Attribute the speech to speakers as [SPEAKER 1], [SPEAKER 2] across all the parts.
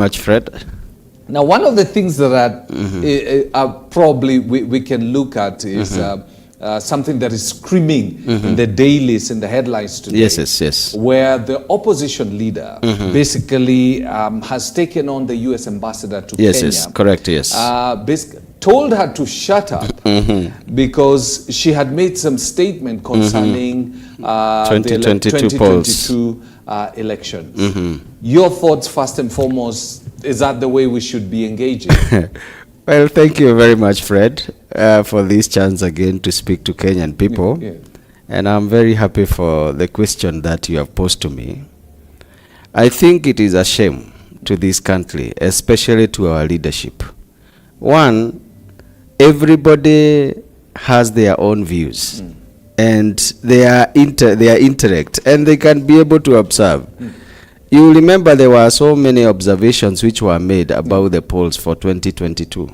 [SPEAKER 1] Much, Fred.
[SPEAKER 2] Now, one of the things that probably we can look at is something that is screaming in the dailies, in the headlines today.
[SPEAKER 1] Yes.
[SPEAKER 2] Where the opposition leader basically has taken on the U.S. ambassador to Kenya.
[SPEAKER 1] Yes, correct, yes.
[SPEAKER 2] Told her to shut up because she had made some statement concerning the 2022 elections. Your thoughts, first and foremost, is that the way we should be engaging?
[SPEAKER 1] Well, thank you very much, Fred, for this chance again to speak to Kenyan people.
[SPEAKER 2] Yeah.
[SPEAKER 1] And I'm very happy for the question that you have posed to me. I think it is a shame to this country, especially to our leadership. One, everybody has their own views, and they are interact, and they can be able to observe. You remember there were so many observations which were made about the polls for 2022,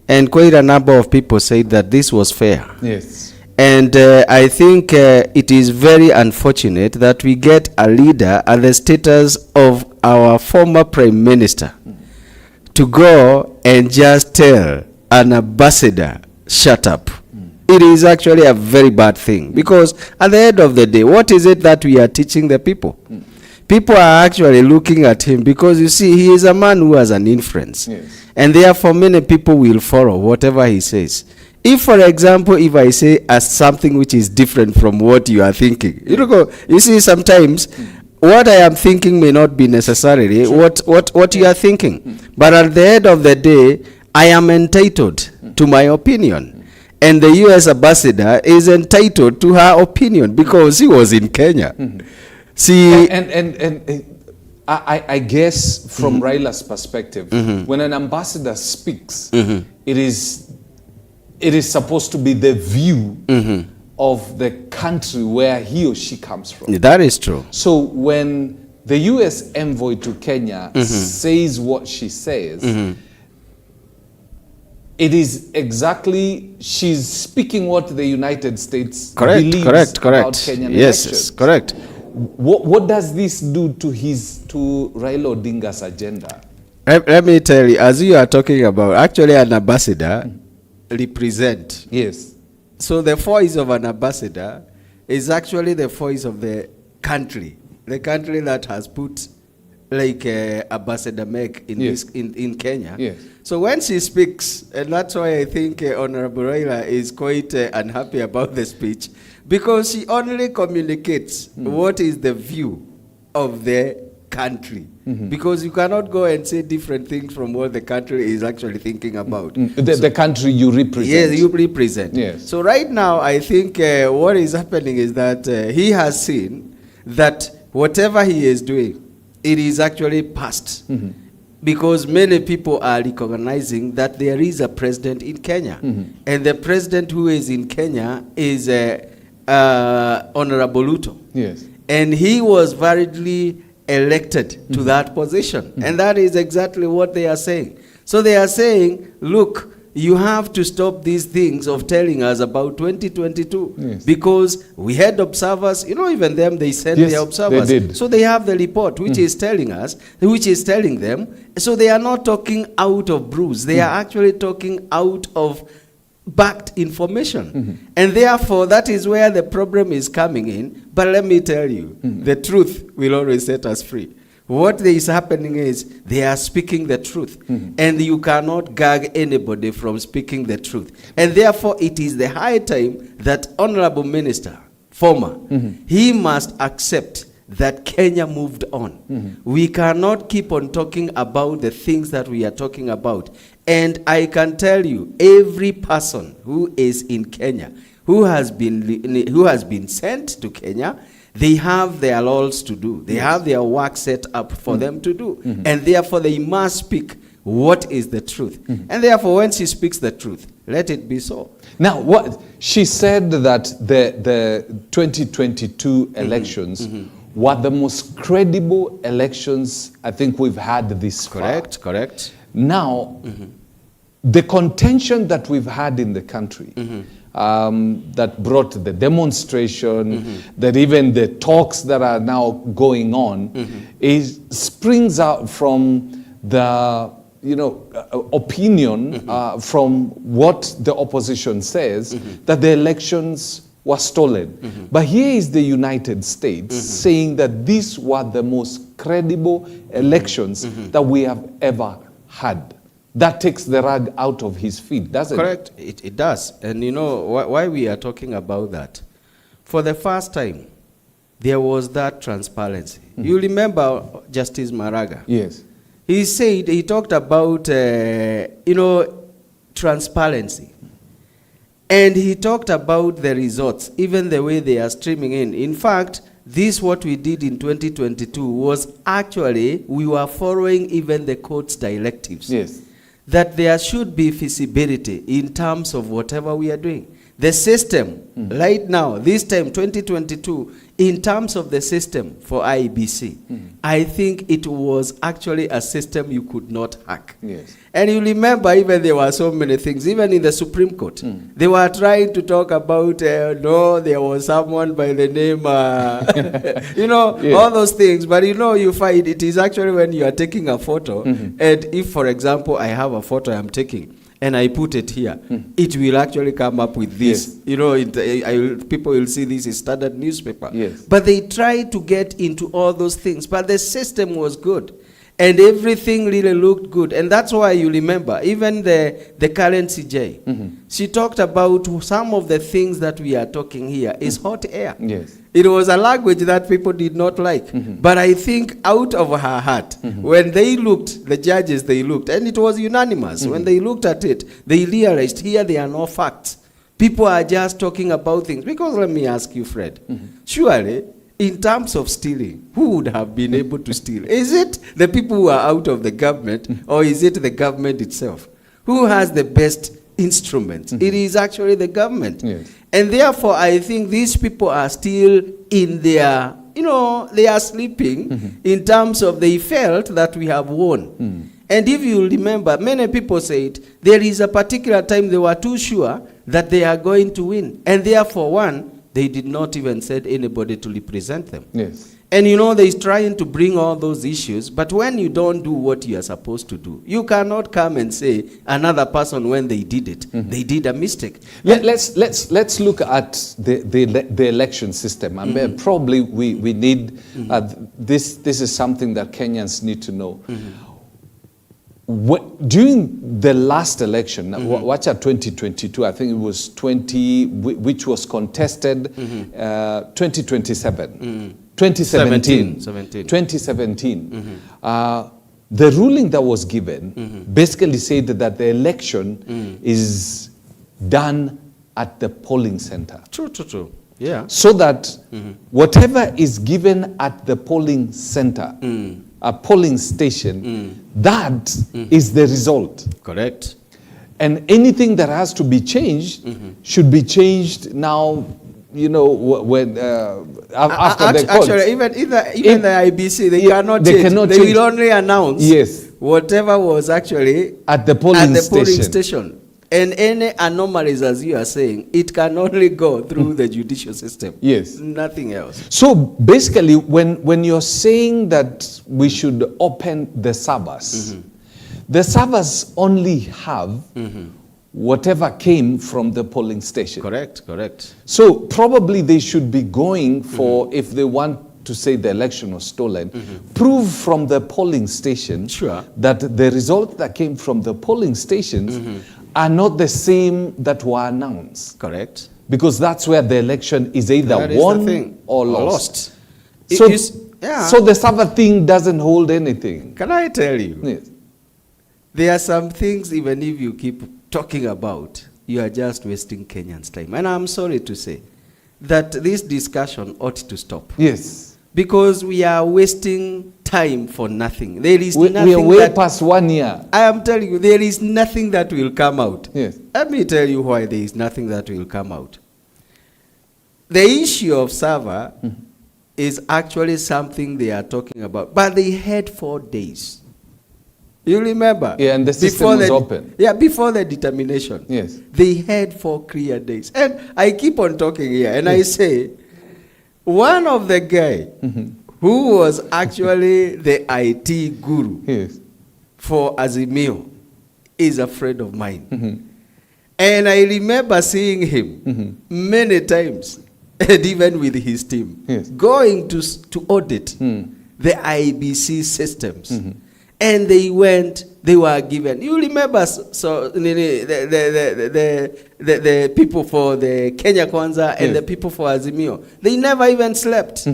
[SPEAKER 1] and quite a number of people said that this was fair.
[SPEAKER 2] Yes.
[SPEAKER 1] And I think it is very unfortunate that we get a leader at the status of our former prime minister to go and just tell an ambassador, shut up. It is actually a very bad thing, because at the end of the day, what is it that we are teaching the people? People are actually looking at him because, you see, he is a man who has an influence.
[SPEAKER 2] Yes.
[SPEAKER 1] And therefore, many people will follow whatever he says. If, for example, if I say something which is different from what you are thinking, you see, sometimes what I am thinking may not be necessarily what you are thinking. But at the end of the day, I am entitled to my opinion. And the U.S. ambassador is entitled to her opinion because he was in Kenya. See,
[SPEAKER 2] I guess from Raila's perspective, when an ambassador speaks, it is supposed to be the view of the country where he or she comes from.
[SPEAKER 1] That is true.
[SPEAKER 2] So when the U.S. envoy to Kenya says what she says, it is exactly, she's speaking what the United States believes about Kenyan elections.
[SPEAKER 1] Yes, correct.
[SPEAKER 2] What does this do to Raila Odinga's agenda?
[SPEAKER 1] Let me tell you, as you are talking about, actually an ambassador represent.
[SPEAKER 2] Yes.
[SPEAKER 1] So the voice of an ambassador is actually the voice of the country that has put like Ambassador Meg in in Kenya.
[SPEAKER 2] Yes.
[SPEAKER 1] So when she speaks, and that's why I think Honorable Raila is quite unhappy about the speech, because she only communicates what is the view of the country. Because you cannot go and say different things from what the country is actually thinking about.
[SPEAKER 2] The country you represent.
[SPEAKER 1] Yes, you represent.
[SPEAKER 2] Yes.
[SPEAKER 1] So right now, I think what is happening is that he has seen that whatever he is doing, it is actually past. Because many people are recognizing that there is a president in Kenya. And the president who is in Kenya is Honorable Ruto.
[SPEAKER 2] Yes.
[SPEAKER 1] And he was validly elected to that position. And that is exactly what they are saying. So they are saying, look, you have to stop these things of telling us about 2022.
[SPEAKER 2] Yes.
[SPEAKER 1] Because we had observers, even them, they sent their observers.
[SPEAKER 2] They did.
[SPEAKER 1] So they have the report, which is telling them. So they are not talking out of bruise. They are actually talking out of backed information. And therefore, that is where the problem is coming in. But let me tell you, the truth will always set us free. What is happening is they are speaking the truth. And you cannot gag anybody from speaking the truth. And therefore, it is the high time that Honorable Minister, former, he must accept that Kenya moved on. We cannot keep on talking about the things that we are talking about. And I can tell you, every person who is in Kenya, who has been sent to Kenya, they have their laws to do. They have their work set up for them to do. And therefore, they must speak what is the truth. And therefore, when she speaks the truth, let it be so.
[SPEAKER 2] Now, what she said that the 2022 elections were the most credible elections I think we've had this far.
[SPEAKER 1] Correct.
[SPEAKER 2] Now, the contention that we've had in the country, that brought the demonstration, that even the talks that are now going on, springs out from the opinion from what the opposition says that the elections were stolen. But here is the United States saying that these were the most credible elections that we have ever had. That takes the rug out of his feet, doesn't it?
[SPEAKER 1] Correct, it does. And you know why we are talking about that? For the first time, there was that transparency. You remember Justice Maraga?
[SPEAKER 2] Yes.
[SPEAKER 1] He talked about, transparency. And he talked about the results, even the way they are streaming in. In fact, this what we did in 2022 was actually, we were following even the court's directives.
[SPEAKER 2] Yes.
[SPEAKER 1] That there should be feasibility in terms of whatever we are doing. The system, right now, this time, 2022, in terms of the system for IEBC, I think it was actually a system you could not hack.
[SPEAKER 2] Yes.
[SPEAKER 1] And you remember, even there were so many things, even in the Supreme Court, they were trying to talk about, no, there was someone by the name, all those things. But you find it is actually when you are taking a photo, and if, for example, I have a photo I'm taking, and I put it here, it will actually come up with this. Yes. People will see this is standard newspaper.
[SPEAKER 2] Yes.
[SPEAKER 1] But they tried to get into all those things. But the system was good. And everything really looked good. And that's why you remember, even the current CJ, she talked about some of the things that we are talking here is hot air.
[SPEAKER 2] Yes.
[SPEAKER 1] It was a language that people did not like. But I think out of her heart, when they looked, the judges, they looked, and it was unanimous. When they looked at it, they realized here there are no facts. People are just talking about things. Because let me ask you, Fred, surely, in terms of stealing, who would have been able to steal? Is it the people who are out of the government, or is it the government itself? Who has the best instruments? It is actually the government. Yes. And therefore, I think these people are still in their, they are sleeping in terms of they felt that we have won. And if you remember, many people said there is a particular time they were too sure that they are going to win. And therefore, they did not even send anybody to represent them.
[SPEAKER 2] Yes.
[SPEAKER 1] And they're trying to bring all those issues, but when you don't do what you are supposed to do, you cannot come and say another person when they did it, they did a mistake.
[SPEAKER 2] Let's look at the election system. I mean, probably we need, this is something that Kenyans need to know. During the last election, watch at 2022, I think it was which was contested, 2017. 2017. The ruling that was given basically said that the election is done at the polling center.
[SPEAKER 1] True. Yeah.
[SPEAKER 2] So that whatever is given at the polling center, a polling station, that is the result.
[SPEAKER 1] Correct.
[SPEAKER 2] And anything that has to be changed should be changed now, when after the court.
[SPEAKER 1] Actually, even the IBC, they cannot change. They will only announce whatever was actually
[SPEAKER 2] at the polling
[SPEAKER 1] station. And any anomalies, as you are saying, it can only go through the judicial system.
[SPEAKER 2] Yes.
[SPEAKER 1] Nothing else.
[SPEAKER 2] So basically, when you're saying that we should open the servers, the servers only have whatever came from the polling station.
[SPEAKER 1] Correct.
[SPEAKER 2] So probably they should be going for, if they want to say the election was stolen, prove from the polling station that the result that came from the polling stations are not the same that were announced.
[SPEAKER 1] Correct.
[SPEAKER 2] Because that's where the election is either won or lost. So the server thing doesn't hold anything.
[SPEAKER 1] Can I tell you?
[SPEAKER 2] Yes.
[SPEAKER 1] There are some things, even if you keep talking about, you are just wasting Kenyans' time. And I'm sorry to say that this discussion ought to stop.
[SPEAKER 2] Yes.
[SPEAKER 1] Because we are wasting time for nothing. There is nothing.
[SPEAKER 2] We are way past 1 year.
[SPEAKER 1] I am telling you, there is nothing that will come out.
[SPEAKER 2] Yes.
[SPEAKER 1] Let me tell you why there is nothing that will come out. The issue of server is actually something they are talking about. But they had 4 days. You remember?
[SPEAKER 2] Yeah, and the system was open.
[SPEAKER 1] Yeah, before the determination.
[SPEAKER 2] Yes.
[SPEAKER 1] They had 4 clear days. And I keep on talking here, and I say, one of the guy who was actually the IT guru for Azimio is a friend of mine. And I remember seeing him many times, and even with his team, going to audit the IBC systems. And they were given, you remember, so the people for the Kenya Kwanza and the people for Azimio, they never even slept.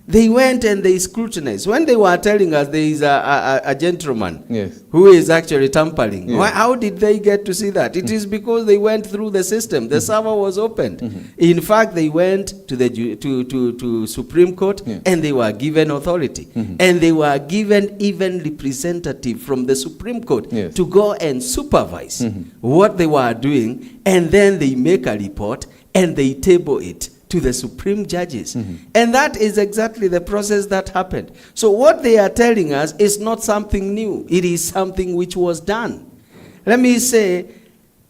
[SPEAKER 1] They went and they scrutinized. When they were telling us there is a gentleman who is actually tampering, how did they get to see that? It is because they went through the system. The server was opened. In fact, they went to the to Supreme Court and they were given authority. And they were given even representative from the Supreme Court to go and supervise what they were doing. And then they make a report and they table it to the supreme judges. And that is exactly the process that happened. So what they are telling us is not something new. It is something which was done. Let me say,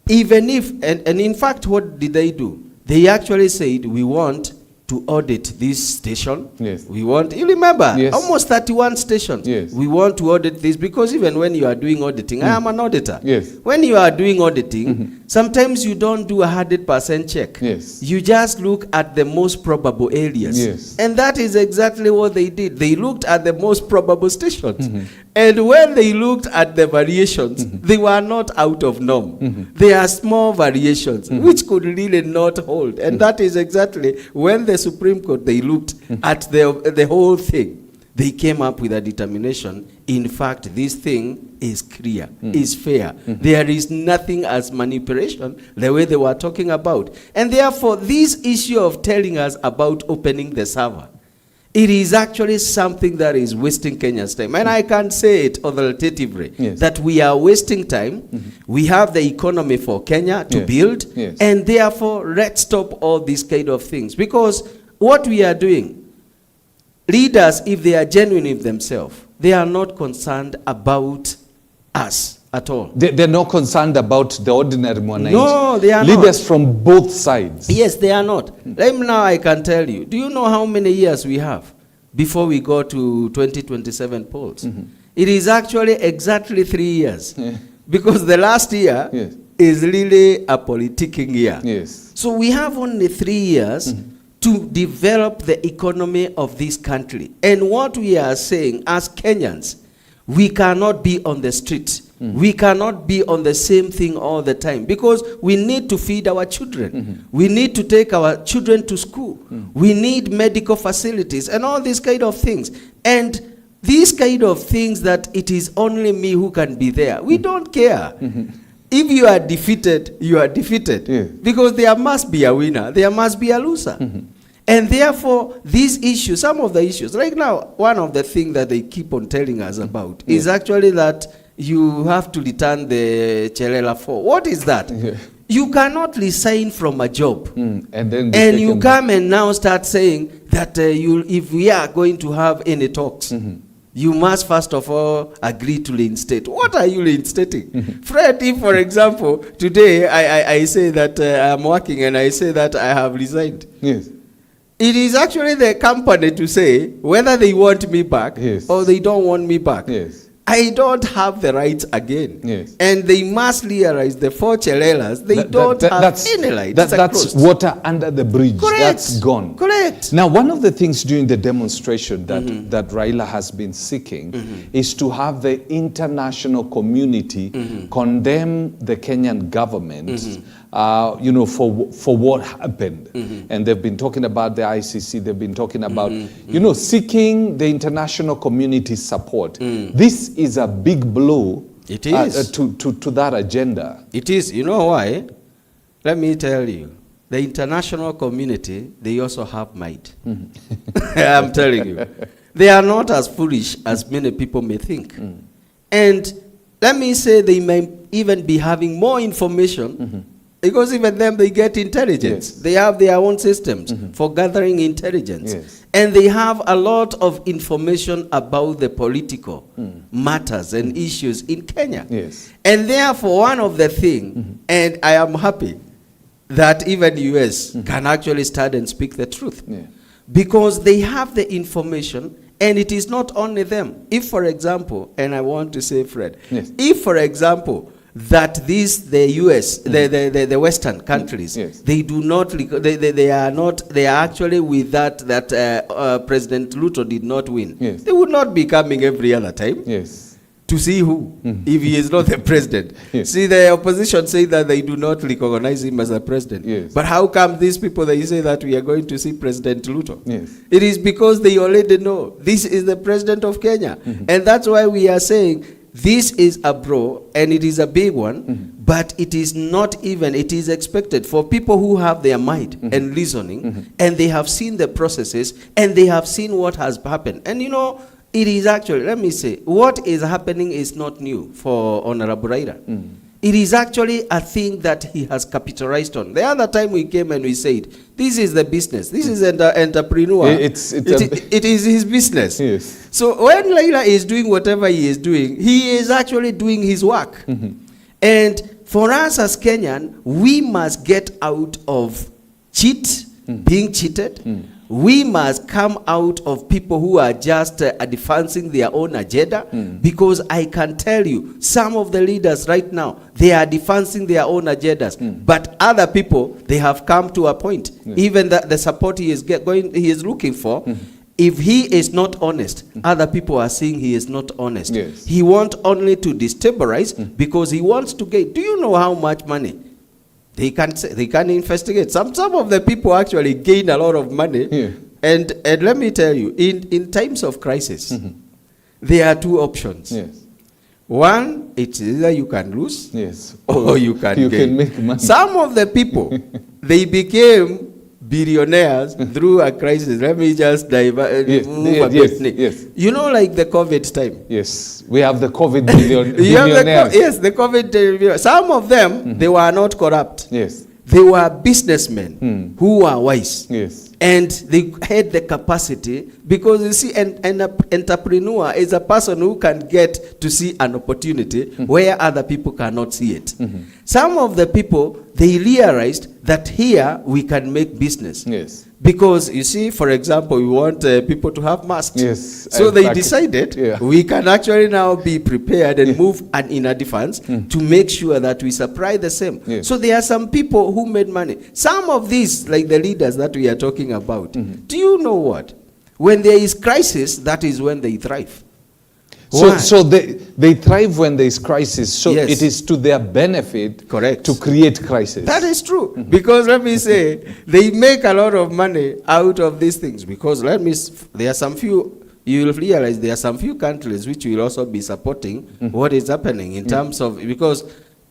[SPEAKER 1] even if, and in fact, what did they do? They actually said, we want to audit this station. We want, you remember, almost 31 stations. We want to audit this, because even when you are doing auditing, I am an auditor. When you are doing auditing, sometimes you don't do 100% check. You just look at the most probable areas. And that is exactly what they did. They looked at the most probable stations. And when they looked at the variations, they were not out of norm. They are small variations, which could really not hold. And that is exactly when the Supreme Court, they looked at the whole thing. They came up with a determination. In fact, this thing is clear, is fair. There is nothing as manipulation, the way they were talking about. And therefore, this issue of telling us about opening the server, it is actually something that is wasting Kenya's time. And I can say it authoritatively, that we are wasting time. We have the economy for Kenya to build. And therefore, let's stop all these kind of things. Because what we are doing, leaders, if they are genuine in themselves, they are not concerned about us at all.
[SPEAKER 2] They're not concerned about the ordinary mwananchi.
[SPEAKER 1] No, they are
[SPEAKER 2] Leaders
[SPEAKER 1] not.
[SPEAKER 2] from both sides.
[SPEAKER 1] Yes, they are not. Now I can tell you. Do you know how many years we have before we go to 2027 polls? It is actually exactly 3 years. Because the last year is really a politicking year. So we have only 3 years to develop the economy of this country. And what we are saying as Kenyans, we cannot be on the street. We cannot be on the same thing all the time, because we need to feed our children. We need to take our children to school. We need medical facilities and all these kind of things. And these kind of things that it is only me who can be there, we don't care. If you are defeated, you are defeated. Because there must be a winner, there must be a loser. And therefore, these issues, some of the issues, right now, one of the things that they keep on telling us about is actually that you have to return the Chelela 4. What is that? You cannot resign from a job. And you come and now start saying that if we are going to have any talks, you must first of all agree to reinstate. What are you reinstating? Fred, if, for example, today I say that I'm working and I say that I have resigned. It is actually the company to say whether they want me back or they don't want me back. I don't have the rights again. And they must realize the 4 Chelelas, they don't have any rights.
[SPEAKER 2] That's water under the bridge.
[SPEAKER 1] Correct.
[SPEAKER 2] That's gone.
[SPEAKER 1] Correct.
[SPEAKER 2] Now, one of the things during the demonstration that Raila has been seeking is to have the international community condemn the Kenyan government for what happened. And they've been talking about the ICC, they've been talking about, seeking the international community's support. This is a big blow
[SPEAKER 1] it is.
[SPEAKER 2] To that agenda.
[SPEAKER 1] It is. You know why? Let me tell you. The international community, they also have might. I'm telling you. They are not as foolish as many people may think. And let me say they may even be having more information because even them, they get intelligence. They have their own systems for gathering intelligence. And they have a lot of information about the political matters and issues in Kenya. And therefore, one of the things, and I am happy that even US can actually stand and speak the truth. Because they have the information And it is not only them. If, for example, and I want to say, Fred,
[SPEAKER 2] yes.
[SPEAKER 1] if, for example, that the US, the Western countries,
[SPEAKER 2] yes.
[SPEAKER 1] they do not, they are actually with that President Ruto did not win.
[SPEAKER 2] Yes.
[SPEAKER 1] They would not be coming every other time.
[SPEAKER 2] Yes.
[SPEAKER 1] To see who, if he is not the president.
[SPEAKER 2] Yes.
[SPEAKER 1] See, the opposition say that they do not recognize him as a president.
[SPEAKER 2] Yes.
[SPEAKER 1] But how come these people, they say that we are going to see President Ruto?
[SPEAKER 2] Yes.
[SPEAKER 1] It is because they already know this is the president of Kenya. And that's why we are saying this is a bro, and it is a big one, but it is not even, it is expected for people who have their mind and reasoning, and they have seen the processes, and they have seen what has happened. And you know, it is actually, let me say, what is happening is not new for Honorable Raila. It is actually a thing that he has capitalized on. The other time we came and we said, this is the business. This is an entrepreneur. It is his business.
[SPEAKER 2] Yes.
[SPEAKER 1] So when Raila is doing whatever he is doing, he is actually doing his work. And for us as Kenyan, we must get out of being cheated. We must come out of people who are just advancing their own agenda, because I can tell you, some of the leaders right now, they are advancing their own agendas, but other people, they have come to a point, even the support he is looking for, if he is not honest, other people are saying he is not honest.
[SPEAKER 2] Yes.
[SPEAKER 1] He wants only to destabilize because he wants to get, do you know how much money? They can investigate. Some of the people actually gain a lot of money.
[SPEAKER 2] Yeah.
[SPEAKER 1] And let me tell you, in times of crisis, there are two options.
[SPEAKER 2] Yes.
[SPEAKER 1] One, it's either you can lose,
[SPEAKER 2] yes,
[SPEAKER 1] or you can gain.
[SPEAKER 2] Make money.
[SPEAKER 1] Some of the people, they became billionaires through a crisis. Let me just move a bit.
[SPEAKER 2] Yes.
[SPEAKER 1] You know, like the COVID time.
[SPEAKER 2] Yes, we have the COVID billionaires.
[SPEAKER 1] Yes, the COVID. Some of them, they were not corrupt.
[SPEAKER 2] Yes.
[SPEAKER 1] They were businessmen who were wise.
[SPEAKER 2] Yes.
[SPEAKER 1] And they had the capacity, because you see, an entrepreneur is a person who can get to see an opportunity where other people cannot see it. Some of the people, they realized that here we can make business.
[SPEAKER 2] Yes.
[SPEAKER 1] Because you see, for example, we want people to have masks.
[SPEAKER 2] Yes.
[SPEAKER 1] So they decided we can actually now be prepared and move in advance to make sure that we supply the same.
[SPEAKER 2] Yes.
[SPEAKER 1] So there are some people who made money. Some of these, like the leaders that we are talking about, do you know what? When there is crisis, that is when they thrive.
[SPEAKER 2] So they thrive when there is crisis. So
[SPEAKER 1] Yes.
[SPEAKER 2] it is to their benefit,
[SPEAKER 1] Correct,
[SPEAKER 2] to create crisis.
[SPEAKER 1] That is true. Because let me say, they make a lot of money out of these things. Because there are some few, you will realize there are some few countries which will also be supporting what is happening in terms of, because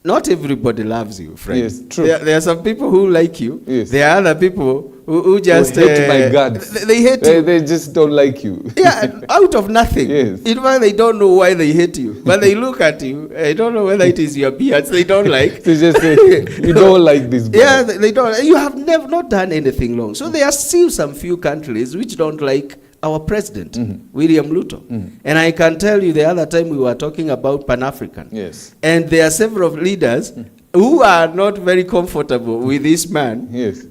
[SPEAKER 1] not everybody loves you, friend.
[SPEAKER 2] Yes, true.
[SPEAKER 1] There are some people who like you.
[SPEAKER 2] Yes.
[SPEAKER 1] There are other people who just
[SPEAKER 2] hate my guts.
[SPEAKER 1] They hate you.
[SPEAKER 2] They just don't like you.
[SPEAKER 1] Yeah, out of nothing.
[SPEAKER 2] Yes.
[SPEAKER 1] In fact, they don't know why they hate you. But they look at you. I don't know whether it is your beards they don't like.
[SPEAKER 2] They just say, you don't like this guy.
[SPEAKER 1] Yeah, they don't. You have never not done anything wrong. So there are still some few countries which don't like our president, William Ruto. And I can tell you, the other time we were talking about Pan-African.
[SPEAKER 2] Yes.
[SPEAKER 1] And there are several leaders who are not very comfortable with this man,
[SPEAKER 2] Yes.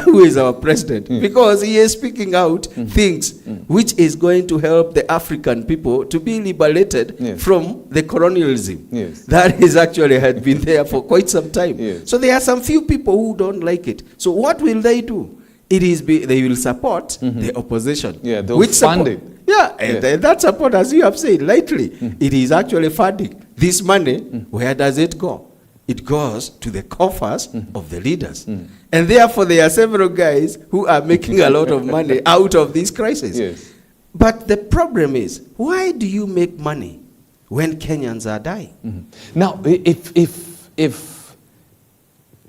[SPEAKER 1] who is our president, because he is speaking out things which is going to help the African people to be liberated from the colonialism that is actually had been there for quite some time.
[SPEAKER 2] Yes.
[SPEAKER 1] So there are some few people who don't like it. So what will they do? They will support the opposition.
[SPEAKER 2] Yeah, they'll fund it.
[SPEAKER 1] Yeah, and that support, as you have said, lightly, it is actually funding. This money, where does it go? It goes to the coffers of the leaders. And therefore, there are several guys who are making a lot of money out of this crisis.
[SPEAKER 2] Yes.
[SPEAKER 1] But the problem is, why do you make money when Kenyans are dying?
[SPEAKER 2] Now, if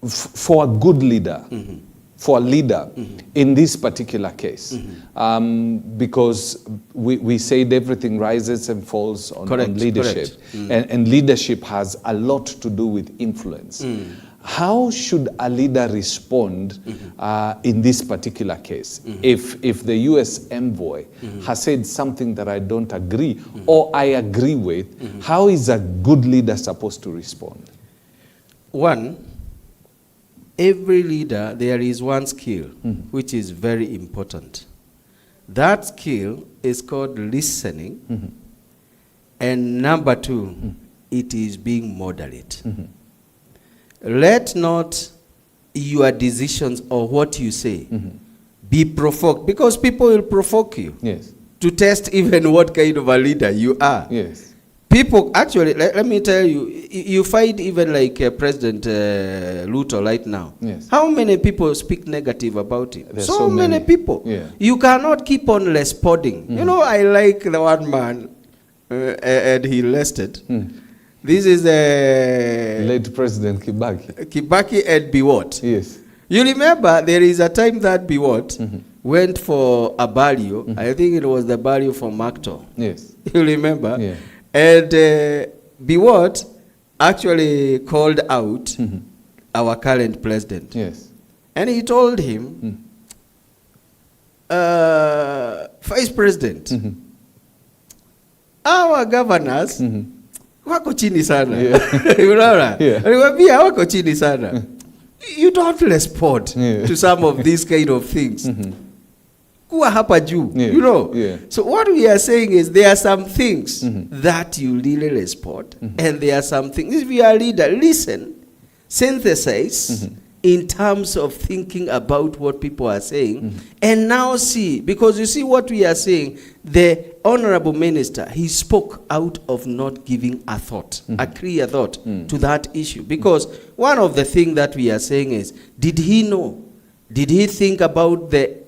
[SPEAKER 2] for a good leader, for a leader in this particular case, because we said everything rises and falls on leadership, and leadership has a lot to do with influence. How should a leader respond in this particular case? If the US envoy has said something that I don't agree or I agree with, how is a good leader supposed to respond?
[SPEAKER 1] One, every leader, there is one skill which is very important. That skill is called listening. And number two, it is being moderate. Let not your decisions or what you say be provoked, because people will provoke you to test even what kind of a leader you are. People, actually, let me tell you, you find even like President Ruto right now. How many people speak negative about him? So many people. You cannot keep on responding. You know, I like the one man, and he listed. This is
[SPEAKER 2] late President Kibaki.
[SPEAKER 1] Kibaki and Biwott. You remember there is a time that Biwott went for a burial. I think it was the burial for Makto. You remember? And Biwott actually called out our current president. And he told him, Vice President, our governors wako chini sana. Unaona? Aliwaambia wako chini sana. You don't respond to some of these kind of things. Kuwa hapa juu, you know. So what we are saying is there are some things that you really respond, and there are some things, if you are a leader, listen, synthesize in terms of thinking about what people are saying, and now see, because you see what we are saying, the Honorable Minister, he spoke out of not giving a thought, a clear thought to that issue. Because one of the things that we are saying is, did he know? Did he think about the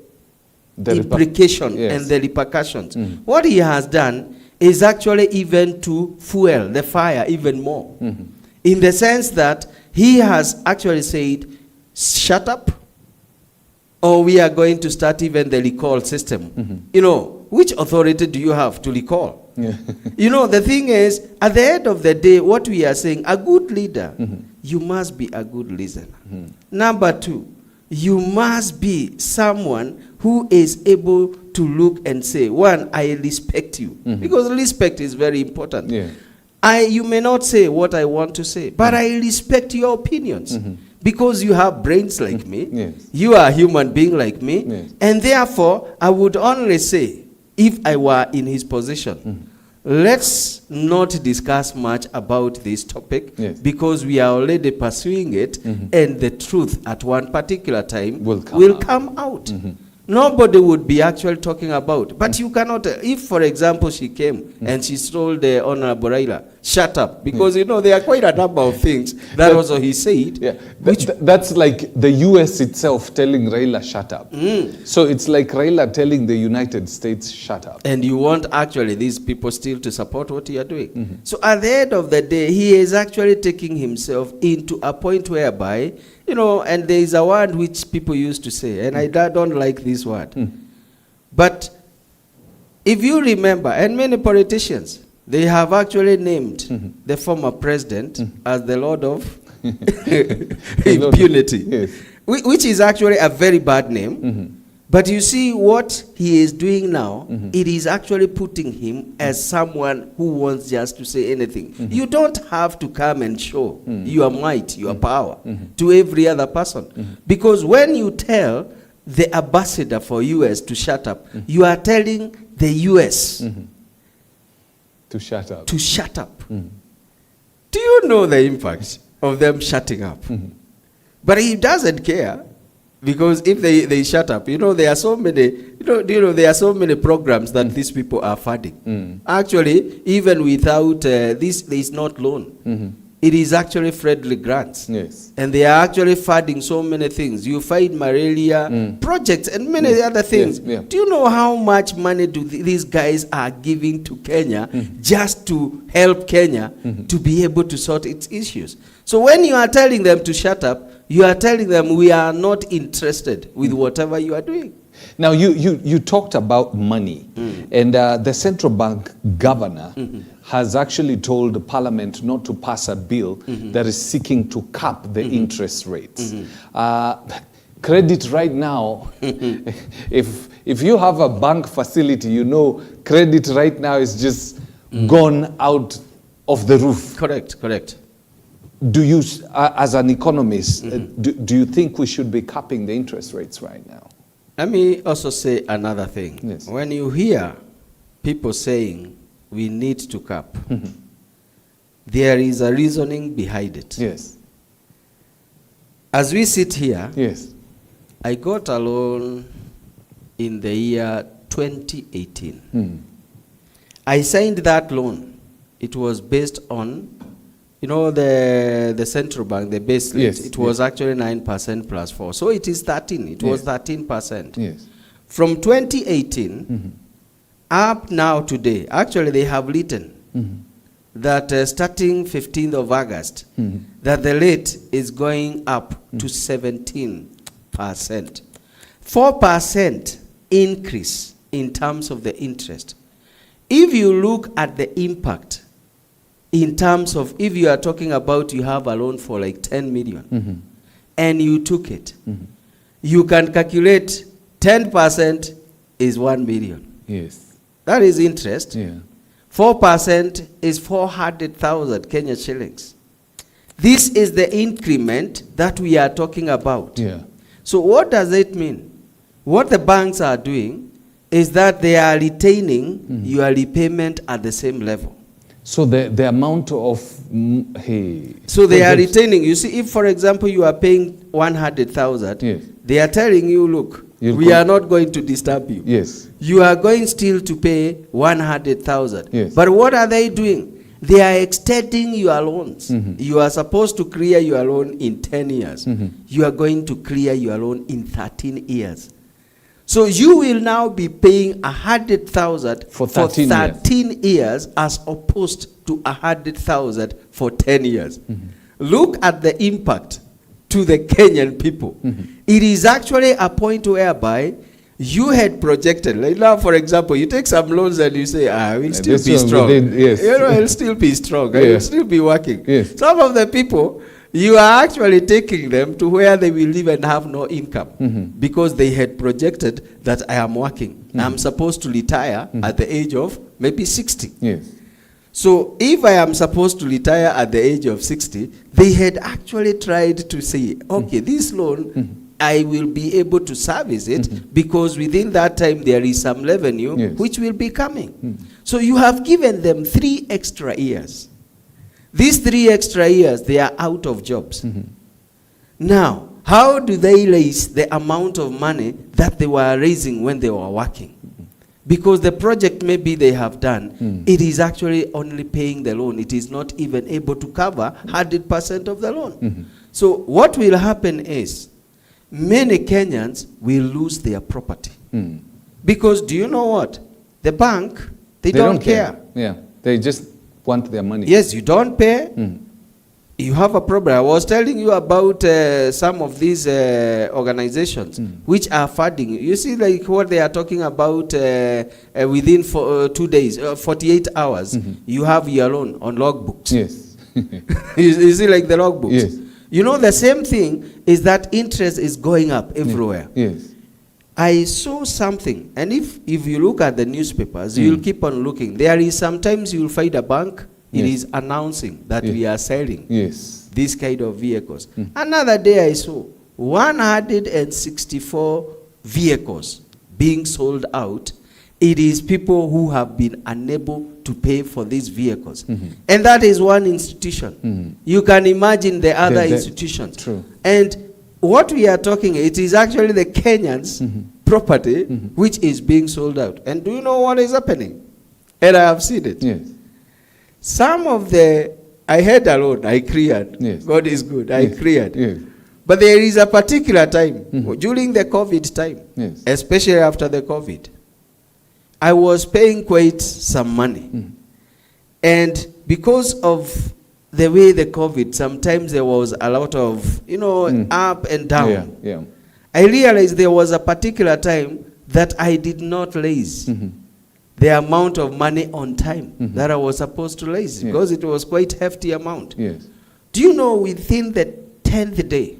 [SPEAKER 1] implication and the repercussions? What he has done is actually even to fuel the fire even more. In the sense that he has actually said, shut up, or we are going to start even the recall system. You know, which authority do you have to recall? You know, the thing is, at the end of the day, what we are saying, a good leader, you must be a good listener. Number two, you must be someone who is able to look and say, one, I respect you. Because respect is very important. You may not say what I want to say, but I respect your opinions. Because you have brains like me, you are a human being like me, and therefore, I would only say, if I were in his position, let's not discuss much about this topic, because we are already pursuing it, and the truth at one particular time will come out. Nobody would be actually talking about. But you cannot, if for example she came and she told the Honorable Raila, shut up, because you know there are quite a number of things that also he said.
[SPEAKER 2] That's like the US itself telling Raila shut up. So it's like Raila telling the United States shut up.
[SPEAKER 1] And you want actually these people still to support what you are doing. So at the end of the day, he is actually taking himself into a point whereby, you know, and there is a word which people used to say, and I don't like this word. But if you remember, and many politicians, they have actually named the former president as the Lord of Impunity, which is actually a very bad name. But you see what he is doing now, it is actually putting him as someone who wants just to say anything. You don't have to come and show your might, your power to every other person. Because when you tell the ambassador for US to shut up, you are telling the US
[SPEAKER 2] to shut up.
[SPEAKER 1] To shut up. Do you know the impact of them shutting up? But he doesn't care. Because if they shut up, you know, there are so many, there are so many programs that these people are funding. Actually, even without this, there is not loan. It is actually friendly grants. And they are actually funding so many things. You find malaria projects and many other things. Do you know how much money do these guys are giving to Kenya just to help Kenya to be able to sort its issues? So when you are telling them to shut up, you are telling them we are not interested with whatever you are doing.
[SPEAKER 2] Now, you talked about money, and the central bank governor has actually told Parliament not to pass a bill that is seeking to cap the interest rates. Credit right now, if you have a bank facility, you know credit right now is just gone out of the roof.
[SPEAKER 1] Correct.
[SPEAKER 2] Do you, as an economist, do you think we should be capping the interest rates right now?
[SPEAKER 1] Let me also say another thing.
[SPEAKER 2] Yes.
[SPEAKER 1] When you hear people saying we need to cap, there is a reasoning behind it.
[SPEAKER 2] Yes.
[SPEAKER 1] As we sit here,
[SPEAKER 2] Yes.
[SPEAKER 1] I got a loan in the year 2018. I signed that loan. It was based on, you know, the central bank, the base rate.
[SPEAKER 2] Yes,
[SPEAKER 1] It was actually 9% plus 4. So it is 13. It was 13%.
[SPEAKER 2] Yes.
[SPEAKER 1] From 2018 up now today, actually they have written that starting 15th of August, that the rate is going up to 17%. 4% increase in terms of the interest. If you look at the impact in terms of, if you are talking about you have a loan for like 10 million and you took it, you can calculate 10% is 1 million.
[SPEAKER 2] Yes.
[SPEAKER 1] That is interest.
[SPEAKER 2] Yeah.
[SPEAKER 1] 4% is 400,000 Kenya shillings. This is the increment that we are talking about.
[SPEAKER 2] Yeah.
[SPEAKER 1] So what does it mean? What the banks are doing is that they are retaining your repayment at the same level.
[SPEAKER 2] So the amount of hey.
[SPEAKER 1] So they are retaining. You see, if for example you are paying 100,000,
[SPEAKER 2] Yes.
[SPEAKER 1] they are telling you, look, we are not going to disturb you.
[SPEAKER 2] Yes.
[SPEAKER 1] You are going still to pay 100,000.
[SPEAKER 2] Yes.
[SPEAKER 1] But what are they doing? They are extending your loans. You are supposed to clear your loan in 10 years. You are going to clear your loan in 13 years. So you will now be paying 100,000
[SPEAKER 2] For 13
[SPEAKER 1] years as opposed to 100,000 for 10 years. Look at the impact to the Kenyan people. It is actually a point whereby you had projected, like now for example, you take some loans and you say, I will still be strong.
[SPEAKER 2] Yes.
[SPEAKER 1] You know, I'll still be strong. I
[SPEAKER 2] Yeah.
[SPEAKER 1] will still be working.
[SPEAKER 2] Yes.
[SPEAKER 1] Some of the people, you are actually taking them to where they will live and have no income because they had projected that I am working. I'm supposed to retire at the age of maybe 60.
[SPEAKER 2] Yes.
[SPEAKER 1] So if I am supposed to retire at the age of 60, they had actually tried to say, okay, this loan, I will be able to service it because within that time there is some revenue which will be coming. So you have given them 3 extra years. These 3 extra years, they are out of jobs. Now, how do they raise the amount of money that they were raising when they were working? Because the project maybe they have done, it is actually only paying the loan. It is not even able to cover 100% of the loan. So what will happen is, many Kenyans will lose their property. Because do you know what? The bank, they don't care.
[SPEAKER 2] Yeah. They just want their money.
[SPEAKER 1] Yes, you don't pay, you have a problem. I was telling you about some of these organizations which are funding. You see like what they are talking about within 2 days, 48 hours, you have your loan on logbooks.
[SPEAKER 2] Yes.
[SPEAKER 1] You see like the logbooks.
[SPEAKER 2] Yes.
[SPEAKER 1] You know the same thing is that interest is going up everywhere.
[SPEAKER 2] Yes.
[SPEAKER 1] I saw something, and if you look at the newspapers, you'll keep on looking. There is sometimes you'll find a bank, it is announcing that we are selling this kind of vehicles. Another day I saw 164 vehicles being sold out. It is people who have been unable to pay for these vehicles. And that is one institution. You can imagine the other institutions.
[SPEAKER 2] True.
[SPEAKER 1] And what we are talking, it is actually the Kenyans' property which is being sold out. And do you know what is happening? And I have seen it.
[SPEAKER 2] Yes.
[SPEAKER 1] Some of the, I had a loan, I cleared.
[SPEAKER 2] Yes.
[SPEAKER 1] God is good, I cleared.
[SPEAKER 2] Yes.
[SPEAKER 1] But there is a particular time, during the COVID time, especially after the COVID, I was paying quite some money. And because of the way the COVID, sometimes there was a lot of, you know, up and down. I realized there was a particular time that I did not raise the amount of money on time that I was supposed to raise because it was quite hefty amount.
[SPEAKER 2] Yes.
[SPEAKER 1] Do you know within the 10th day,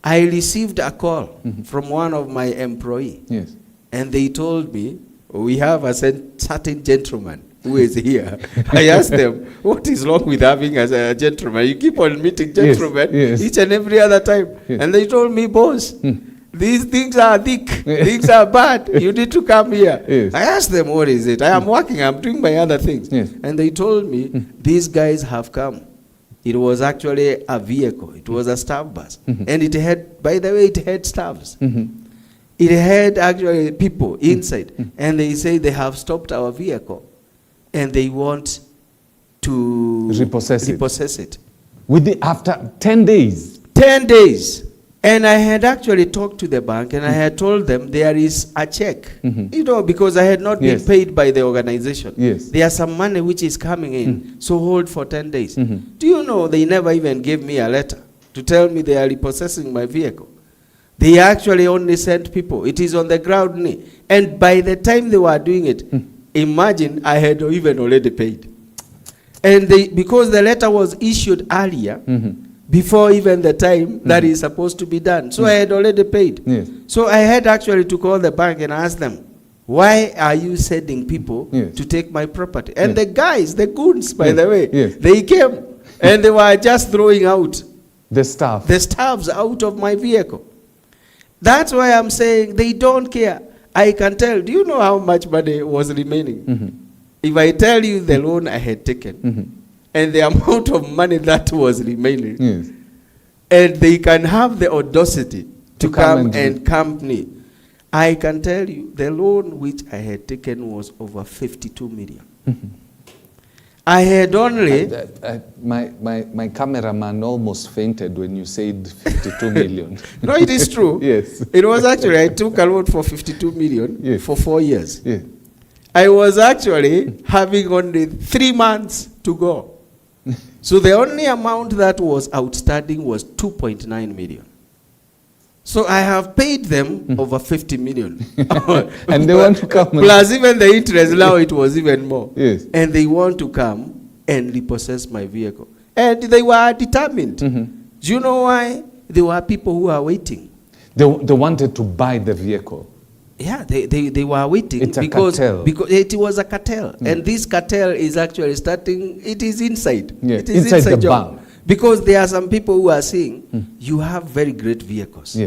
[SPEAKER 1] I received a call from one of my employees.
[SPEAKER 2] Yes.
[SPEAKER 1] And they told me, we have a certain gentleman who is here. I asked them, what is wrong with having a gentleman? You keep on meeting gentlemen each and every other time. And they told me, boss, these things are thick, things are bad, you need to come here.
[SPEAKER 2] Yes.
[SPEAKER 1] I asked them, what is it? I am working, I'm doing my other things.
[SPEAKER 2] Yes.
[SPEAKER 1] And they told me, these guys have come. It was actually a vehicle. It was a staff bus. And it had, by the way, it had staffs. It had actually people inside. And they say they have stopped our vehicle. And they want to repossess it.
[SPEAKER 2] After 10 days?
[SPEAKER 1] 10 days. And I had actually talked to the bank and I had told them there is a check. You know, because I had not been paid by the organization.
[SPEAKER 2] Yes.
[SPEAKER 1] There's some money which is coming in. So hold for 10 days. Do you know they never even gave me a letter to tell me they are repossessing my vehicle? They actually only sent people. It is on the ground. And by the time they were doing it, imagine I had even already paid. And because the letter was issued earlier, before even the time that is supposed to be done. So I had already paid.
[SPEAKER 2] Yes.
[SPEAKER 1] So I had actually to call the bank and ask them, why are you sending people to take my property? And the guys, the goons, by the way, they came and they were just throwing out
[SPEAKER 2] the staffs
[SPEAKER 1] out of my vehicle. That's why I'm saying they don't care. I can tell. Do you know how much money was remaining? If I tell you the loan I had taken, and the amount of money that was remaining, and they can have the audacity to come and company, I can tell you the loan which I had taken was over 52 million. I had only...
[SPEAKER 2] my cameraman almost fainted when you said 52 million.
[SPEAKER 1] No, it is true.
[SPEAKER 2] Yes.
[SPEAKER 1] It was actually, I took a loan for 52 million for 4 years.
[SPEAKER 2] Yes.
[SPEAKER 1] I was actually having only 3 months to go. So the only amount that was outstanding was 2.9 million. So I have paid them over 50 million.
[SPEAKER 2] And they want to come.
[SPEAKER 1] Plus even the interest, now it was even more.
[SPEAKER 2] Yes.
[SPEAKER 1] And they want to come and repossess my vehicle. And they were determined. Do you know why? There were people who are waiting.
[SPEAKER 2] They wanted to buy the vehicle.
[SPEAKER 1] Yeah, they were waiting.
[SPEAKER 2] It's
[SPEAKER 1] because it was a cartel. And this cartel is actually starting, it is inside.
[SPEAKER 2] Yeah.
[SPEAKER 1] It is
[SPEAKER 2] inside the
[SPEAKER 1] job.
[SPEAKER 2] bank.
[SPEAKER 1] Because there are some people who are saying, you have very great vehicles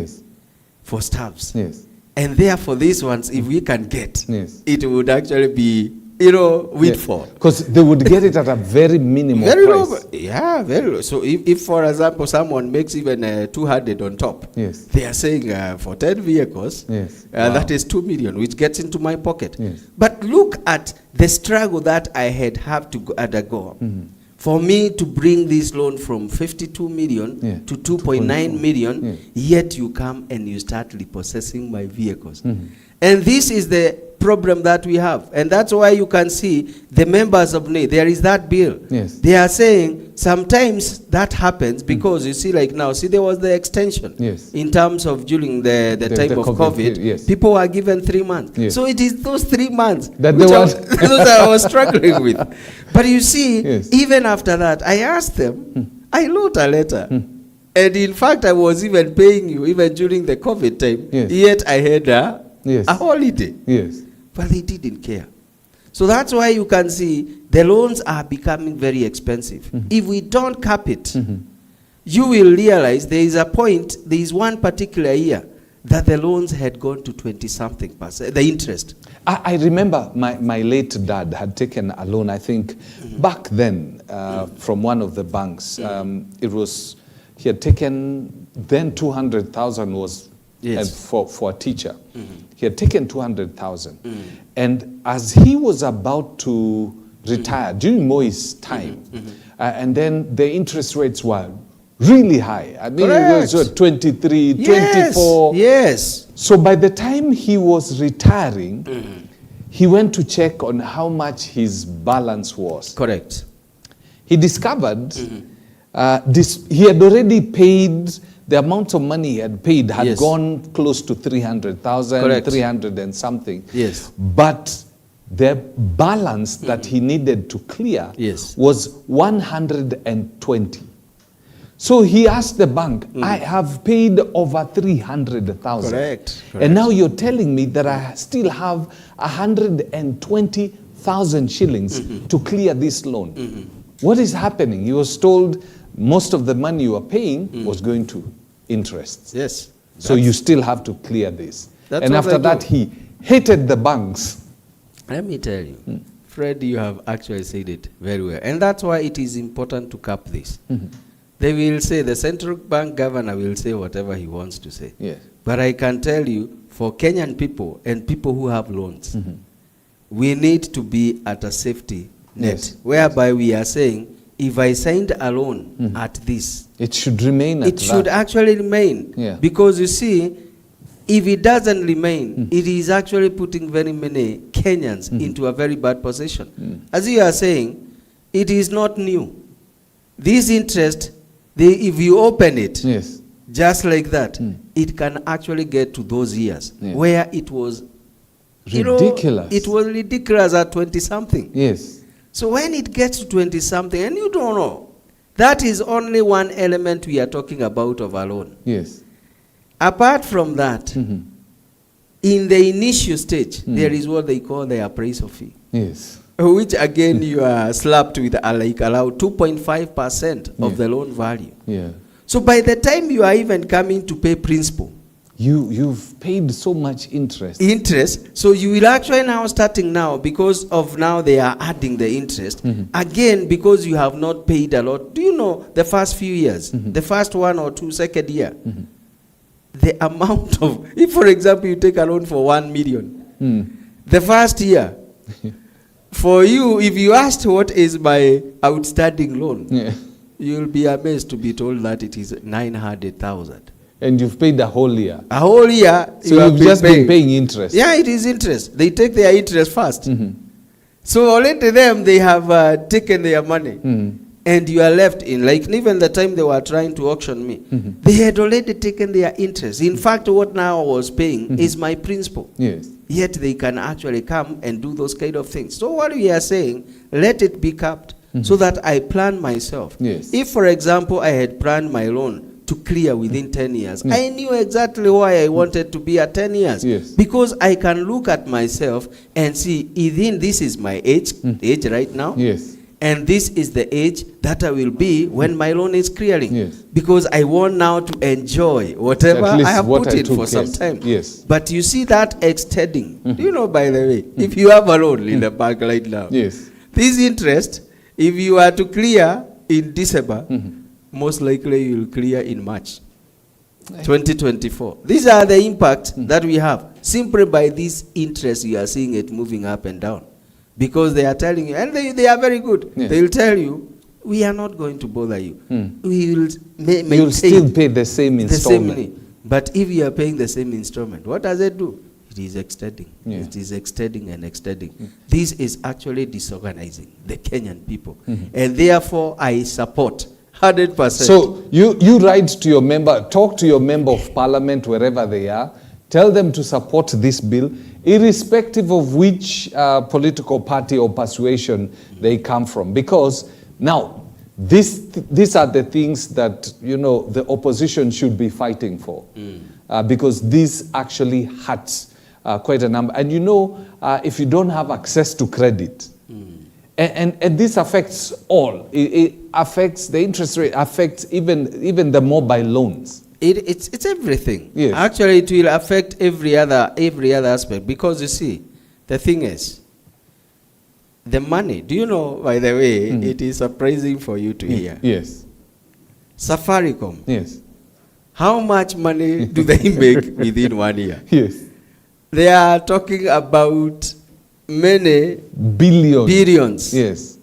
[SPEAKER 1] for staffs.
[SPEAKER 2] Yes.
[SPEAKER 1] And therefore these ones, if we can get,
[SPEAKER 2] it
[SPEAKER 1] would actually be, you know, windfall.
[SPEAKER 2] Because they would get it at a very minimal
[SPEAKER 1] very
[SPEAKER 2] price.
[SPEAKER 1] Low. Yeah, very low. So if for example, someone makes even 200 on top, they are saying for 10 vehicles, that is 2 million, which gets into my pocket. But look at the struggle that I had to undergo. For me to bring this loan from 52 million to 2.9 million, yet you come and you start repossessing my vehicles. And this is the problem that we have. And that's why you can see the members of NE, there is that bill. They are saying sometimes that happens because you see like now, see there was the extension in terms of during the time of COVID. People were given 3 months. So it is those 3 months that those I was struggling with. But you see, even after that, I asked them, I wrote a letter. And in fact, I was even paying you even during the COVID time. Yet I had a holiday. But they didn't care. So that's why you can see the loans are becoming very expensive. If we don't cap it, you will realize there is a point, there is one particular year that the loans had gone to 20-something%, the interest.
[SPEAKER 2] I remember my late dad had taken a loan, I think, back then from one of the banks. He had taken, then 200,000 was for a teacher. He had taken 200,000. And as he was about to retire, during Moi's time, and then the interest rates were really high. I mean, it was 23, 24. So by the time he was retiring, he went to check on how much his balance was. He discovered he had already paid, the amount of money he had paid had gone close to 300,000, 300 and something. But the balance that he needed to clear was 120. So he asked the bank, I have paid over 300,000. And now you're telling me that I still have 120,000 shillings to clear this loan. What is happening? He was told most of the money you are paying was going to interest. So you still have to clear this.
[SPEAKER 1] That's
[SPEAKER 2] And
[SPEAKER 1] what
[SPEAKER 2] after
[SPEAKER 1] I
[SPEAKER 2] that,
[SPEAKER 1] do.
[SPEAKER 2] he hated the banks.
[SPEAKER 1] Let me tell you, Fred, you have actually said it very well. And that's why it is important to cap this. They will say, the central bank governor will say whatever he wants to say.
[SPEAKER 2] Yes.
[SPEAKER 1] But I can tell you, for Kenyan people and people who have loans, we need to be at a safety net,
[SPEAKER 2] Yes.
[SPEAKER 1] whereby we are saying, if I signed a loan at this,
[SPEAKER 2] It should remain at
[SPEAKER 1] it should
[SPEAKER 2] that.
[SPEAKER 1] actually remain.
[SPEAKER 2] Yeah.
[SPEAKER 1] Because you see, if it doesn't remain, it is actually putting very many Kenyans into a very bad position. As you are saying, it is not new. This interest, if you open it,
[SPEAKER 2] Yes.
[SPEAKER 1] just like that, it can actually get to those years
[SPEAKER 2] Yeah.
[SPEAKER 1] where it was
[SPEAKER 2] Ridiculous.
[SPEAKER 1] it was ridiculous at 20-something.
[SPEAKER 2] Yes.
[SPEAKER 1] So when it gets to 20-something, and you don't know, that is only one element we are talking about of a loan.
[SPEAKER 2] Yes.
[SPEAKER 1] Apart from that, in the initial stage, there is what they call the appraisal fee,
[SPEAKER 2] Yes.
[SPEAKER 1] which again you are slapped with like allowed 2.5% of the loan value.
[SPEAKER 2] Yeah.
[SPEAKER 1] So by the time you are even coming to pay principal,
[SPEAKER 2] You've paid so much interest.
[SPEAKER 1] so you will actually now starting now, because of now they are adding the interest, again because you have not paid a lot. Do you know the first few years, the first 1 or 2 second year, the amount of, if for example you take a loan for 1 million, the first year, for you, if you asked what is my outstanding loan,
[SPEAKER 2] Yeah.
[SPEAKER 1] you'll be amazed to be told that it is 900,000.
[SPEAKER 2] And you've paid the whole year.
[SPEAKER 1] A whole year,
[SPEAKER 2] So
[SPEAKER 1] you have
[SPEAKER 2] you've just
[SPEAKER 1] paying.
[SPEAKER 2] been paying interest.
[SPEAKER 1] Yeah, it is interest. They take their interest first. So already them, they have taken their money. And you are left in, like even the time they were trying to auction me, they had already taken their interest. In fact, what now I was paying is my principal.
[SPEAKER 2] Yes.
[SPEAKER 1] Yet they can actually come and do those kind of things. So what we are saying, let it be capped so that I plan myself.
[SPEAKER 2] Yes.
[SPEAKER 1] If, for example, I had planned my loan to clear within 10 years, I knew exactly why I wanted to be at 10 years.
[SPEAKER 2] Yes.
[SPEAKER 1] Because I can look at myself and see, within this is my age right now.
[SPEAKER 2] Yes.
[SPEAKER 1] And this is the age that I will be when my loan is clearing.
[SPEAKER 2] Yes.
[SPEAKER 1] Because I want now to enjoy whatever
[SPEAKER 2] At least
[SPEAKER 1] I have
[SPEAKER 2] what
[SPEAKER 1] put
[SPEAKER 2] I
[SPEAKER 1] in
[SPEAKER 2] took,
[SPEAKER 1] for some
[SPEAKER 2] yes.
[SPEAKER 1] time.
[SPEAKER 2] Yes.
[SPEAKER 1] But you see that extending. Do you know, by the way, if you have a loan in the bank right now,
[SPEAKER 2] Yes.
[SPEAKER 1] this interest, if you are to clear in December, most likely you will clear in March 2024. These are the impacts that we have simply by this interest. You are seeing it moving up and down because they are telling you, and they are very good.
[SPEAKER 2] Yes.
[SPEAKER 1] They will tell you, we are not going to bother you. We will maintain
[SPEAKER 2] You'll still pay the same
[SPEAKER 1] the same
[SPEAKER 2] installment.
[SPEAKER 1] money. But if you are paying the same installment, what does it do? It is extending.
[SPEAKER 2] Yeah.
[SPEAKER 1] It is extending and extending. This is actually disorganizing the Kenyan people. And therefore, I support 100%.
[SPEAKER 2] So you write to your member, talk to your member of parliament wherever they are, tell them to support this bill, irrespective of which political party or persuasion they come from. Because now, these are the things that, you know, the opposition should be fighting for. Because this actually hurts quite a number. And you know, if you don't have access to credit, and this affects all. It affects the interest rate, affects even the mobile loans.
[SPEAKER 1] It's everything.
[SPEAKER 2] Yes.
[SPEAKER 1] Actually, it will affect every other aspect. Because you see, the thing is, the money, do you know, by the way, it is surprising for you to hear.
[SPEAKER 2] Yes.
[SPEAKER 1] Safaricom,
[SPEAKER 2] Yes.
[SPEAKER 1] how much money do they make within 1 year?
[SPEAKER 2] Yes.
[SPEAKER 1] They are talking about many
[SPEAKER 2] Billions.
[SPEAKER 1] billions.
[SPEAKER 2] Yes.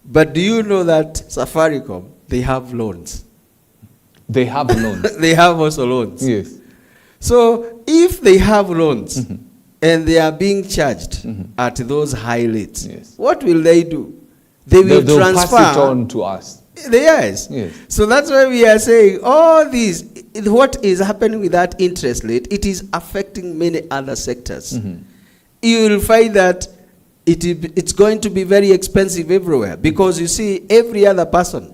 [SPEAKER 1] But do you know that Safaricom, they have loans?
[SPEAKER 2] They have loans.
[SPEAKER 1] They have also loans.
[SPEAKER 2] Yes.
[SPEAKER 1] So if they have loans and they are being charged at those high rates,
[SPEAKER 2] Yes.
[SPEAKER 1] what will they do? They will
[SPEAKER 2] They'll
[SPEAKER 1] transfer.
[SPEAKER 2] pass it on to us.
[SPEAKER 1] Yes.
[SPEAKER 2] Yes.
[SPEAKER 1] So that's why we are saying all these, what is happening with that interest rate, it is affecting many other sectors. You will find that it's going to be very expensive everywhere because you see every other person.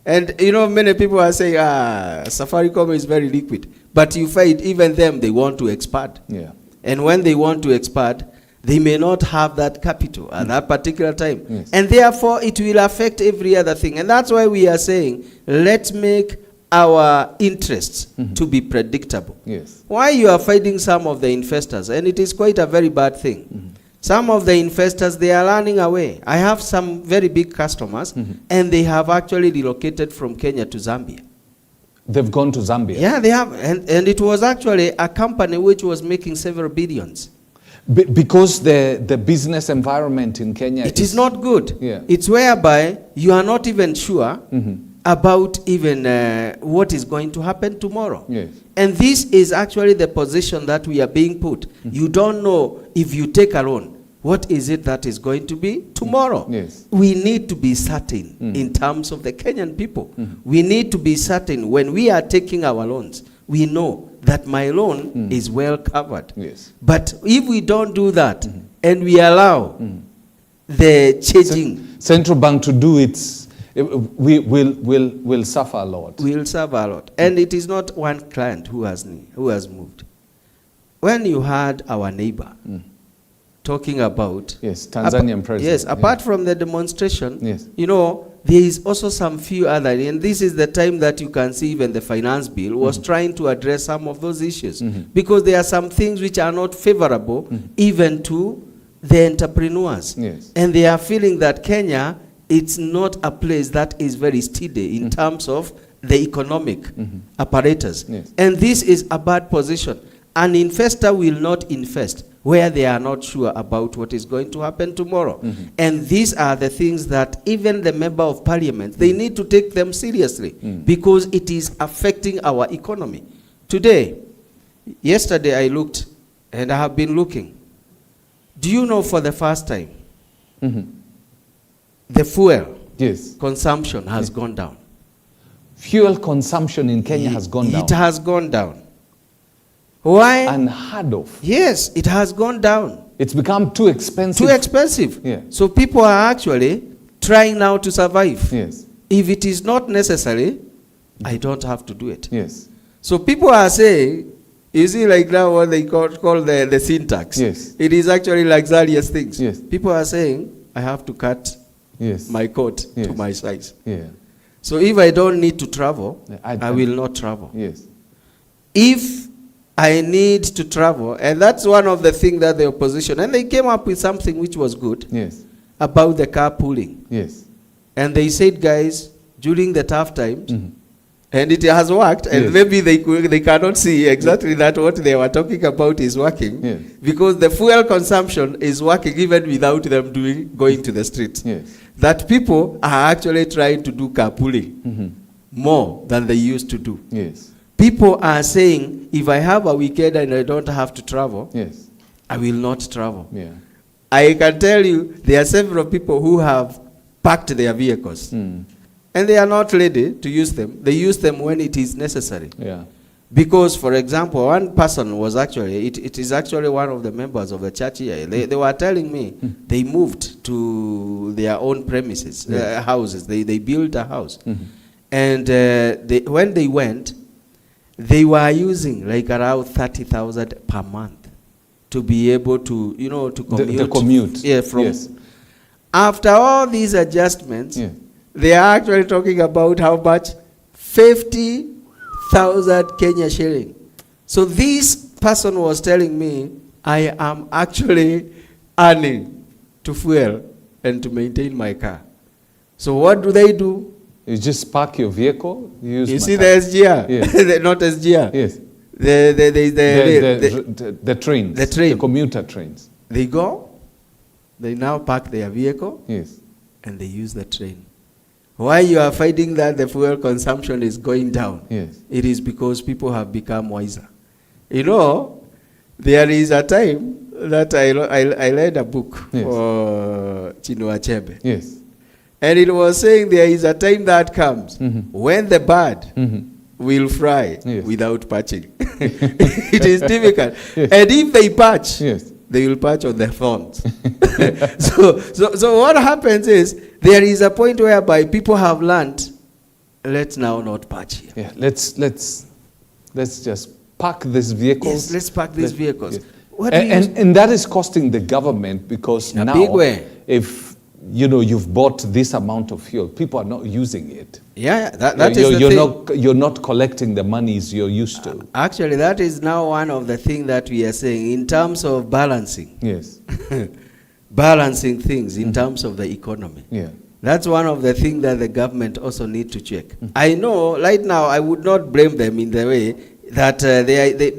[SPEAKER 1] And you know, many people are saying, Safaricom is very liquid. But you find even them, they want to expand.
[SPEAKER 2] Yeah.
[SPEAKER 1] And when they want to expand, they may not have that capital at that particular time.
[SPEAKER 2] Yes.
[SPEAKER 1] And therefore, it will affect every other thing. And that's why we are saying, let's make our interests to be predictable.
[SPEAKER 2] Yes.
[SPEAKER 1] Why you are fighting some of the investors, and it is quite a very bad thing. Some of the investors, they are running away. I have some very big customers, and they have actually relocated from Kenya to Zambia.
[SPEAKER 2] They've gone to Zambia?
[SPEAKER 1] Yeah, they have. And it was actually a company which was making several billions.
[SPEAKER 2] Because the business environment in Kenya
[SPEAKER 1] it is not good.
[SPEAKER 2] Yeah.
[SPEAKER 1] It's whereby you are not even sure about even what is going to happen tomorrow.
[SPEAKER 2] Yes.
[SPEAKER 1] And this is actually the position that we are being put. You don't know if you take a loan, what is it that is going to be tomorrow?
[SPEAKER 2] Yes.
[SPEAKER 1] We need to be certain in terms of the Kenyan people. We need to be certain when we are taking our loans, we know that my loan is well covered.
[SPEAKER 2] Yes.
[SPEAKER 1] But if we don't do that and we allow the changing,
[SPEAKER 2] central bank to do its, we will suffer a lot.
[SPEAKER 1] We'll suffer a lot. And it is not one client who has moved. When you had our neighbor talking about...
[SPEAKER 2] Yes, Tanzanian president.
[SPEAKER 1] Yes, apart from the demonstration,
[SPEAKER 2] yes,
[SPEAKER 1] you know, there is also some few other, and this is the time that you can see even the finance bill was trying to address some of those issues. Because there are some things which are not favorable even to the entrepreneurs.
[SPEAKER 2] Yes.
[SPEAKER 1] And they are feeling that Kenya, it's not a place that is very steady in terms of the economic apparatus.
[SPEAKER 2] Yes.
[SPEAKER 1] And this is a bad position. An investor will not invest where they are not sure about what is going to happen tomorrow. And these are the things that even the member of parliament, they need to take them seriously because it is affecting our economy. Today, yesterday I looked and I have been looking. Do you know for the first time, the fuel consumption has gone down?
[SPEAKER 2] Fuel consumption in Kenya has gone down.
[SPEAKER 1] It has gone down. Why?
[SPEAKER 2] Unheard of.
[SPEAKER 1] Yes, it has gone down.
[SPEAKER 2] It's become too expensive.
[SPEAKER 1] Too expensive.
[SPEAKER 2] Yeah.
[SPEAKER 1] So people are actually trying now to survive.
[SPEAKER 2] Yes.
[SPEAKER 1] If it is not necessary, I don't have to do it.
[SPEAKER 2] Yes.
[SPEAKER 1] So people are saying, you see like now what they call the syntax.
[SPEAKER 2] Yes.
[SPEAKER 1] It is actually luxurious things.
[SPEAKER 2] Yes.
[SPEAKER 1] People are saying, I have to cut my coat to my size.
[SPEAKER 2] Yeah.
[SPEAKER 1] So if I don't need to travel,
[SPEAKER 2] I
[SPEAKER 1] will not travel.
[SPEAKER 2] Yes.
[SPEAKER 1] If I need to travel, and that's one of the things that the opposition, and they came up with something which was good.
[SPEAKER 2] Yes.
[SPEAKER 1] About the carpooling.
[SPEAKER 2] Yes.
[SPEAKER 1] And they said, guys, during the tough times, and it has worked, and maybe they cannot see exactly that what they were talking about is working, because the fuel consumption is working even without them going to the streets.
[SPEAKER 2] Yes.
[SPEAKER 1] That people are actually trying to do carpooling more than they used to do.
[SPEAKER 2] Yes.
[SPEAKER 1] People are saying, if I have a weekend and I don't have to travel, I will not travel.
[SPEAKER 2] Yeah.
[SPEAKER 1] I can tell you, there are several people who have parked their vehicles. And they are not ready to use them. They use them when it is necessary.
[SPEAKER 2] Yeah.
[SPEAKER 1] Because, for example, one person was actually, it is actually one of the members of the church here. They were telling me they moved to their own premises, houses. They built a house. And when they went, they were using like around 30,000 per month to be able to, you know, to commute.
[SPEAKER 2] The commute.
[SPEAKER 1] Yeah, from. After all these adjustments, they are actually talking about how much? 50,000 Kenya shilling. So this person was telling me, I am actually earning to fuel and to maintain my car. So what do? You
[SPEAKER 2] just park your vehicle. You
[SPEAKER 1] see the SGR?
[SPEAKER 2] Yes.
[SPEAKER 1] Not SGR.
[SPEAKER 2] Yes. The trains. The train. The commuter trains.
[SPEAKER 1] They go. They now park their vehicle.
[SPEAKER 2] Yes.
[SPEAKER 1] And they use the train. Why you are fighting that the fuel consumption is going down?
[SPEAKER 2] Yes.
[SPEAKER 1] It is because people have become wiser. You know, there is a time that I read a book for Chinua Achebe.
[SPEAKER 2] Yes.
[SPEAKER 1] And it was saying there is a time that comes when the bird will fly without patching. It is difficult. And if they patch, they will patch on their phones. So what happens is there is a point whereby people have learned, let's now not patch here.
[SPEAKER 2] Yeah, let's just park these vehicles.
[SPEAKER 1] Yes, let's park these vehicles.
[SPEAKER 2] And that is costing the government because
[SPEAKER 1] in a
[SPEAKER 2] now
[SPEAKER 1] big way.
[SPEAKER 2] if you've bought this amount of fuel. People are not using it.
[SPEAKER 1] Yeah, that is the thing.
[SPEAKER 2] You're not collecting the monies you're used to.
[SPEAKER 1] Actually, that is now one of the things that we are saying in terms of balancing.
[SPEAKER 2] Yes.
[SPEAKER 1] Balancing things in terms of the economy.
[SPEAKER 2] Yeah.
[SPEAKER 1] That's one of the things that the government also need to check. I know right now I would not blame them in the way that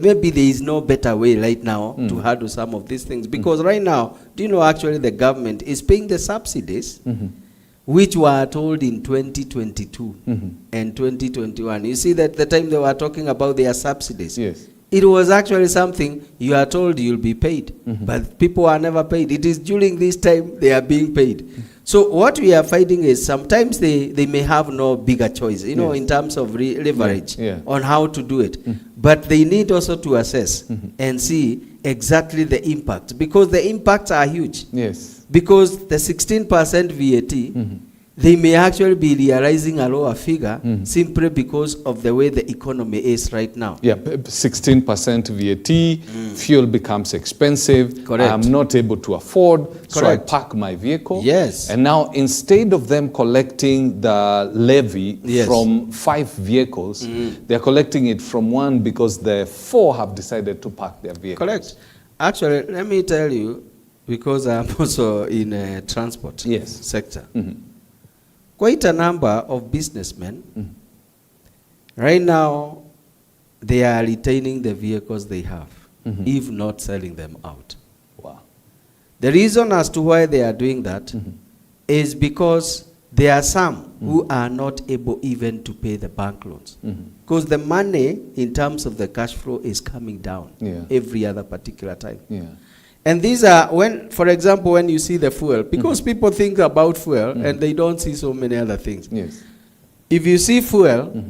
[SPEAKER 1] maybe there is no better way right now to handle some of these things. Because right now, do you know actually the government is paying the subsidies which were told in 2022 and 2021. You see that the time they were talking about their subsidies.
[SPEAKER 2] Yes.
[SPEAKER 1] It was actually something you are told you'll be paid, but people are never paid. It is during this time they are being paid. So what we are finding is sometimes they may have no bigger choice, in terms of leverage on how to do it. But they need also to assess and see exactly the impact, because the impacts are huge.
[SPEAKER 2] Yes.
[SPEAKER 1] Because the 16% VAT, they may actually be realizing a lower figure simply because of the way the economy is right now.
[SPEAKER 2] Yeah, 16% VAT, fuel becomes expensive.
[SPEAKER 1] Correct.
[SPEAKER 2] I'm not able to afford,
[SPEAKER 1] Correct.
[SPEAKER 2] so I park my vehicle.
[SPEAKER 1] Yes.
[SPEAKER 2] And now instead of them collecting the levy from 5 vehicles, they're collecting it from 1 because the 4 have decided to park their vehicles.
[SPEAKER 1] Correct. Actually, let me tell you, because I'm also in a transport sector. Quite a number of businessmen, right now, they are retaining the vehicles they have, if not selling them out.
[SPEAKER 2] Wow.
[SPEAKER 1] The reason as to why they are doing that is because there are some who are not able even to pay the bank loans. Because the money, in terms of the cash flow, is coming down every other particular time.
[SPEAKER 2] Yeah.
[SPEAKER 1] And these are, for example, when you see the fuel, because people think about fuel and they don't see so many other things.
[SPEAKER 2] Yes.
[SPEAKER 1] If you see fuel,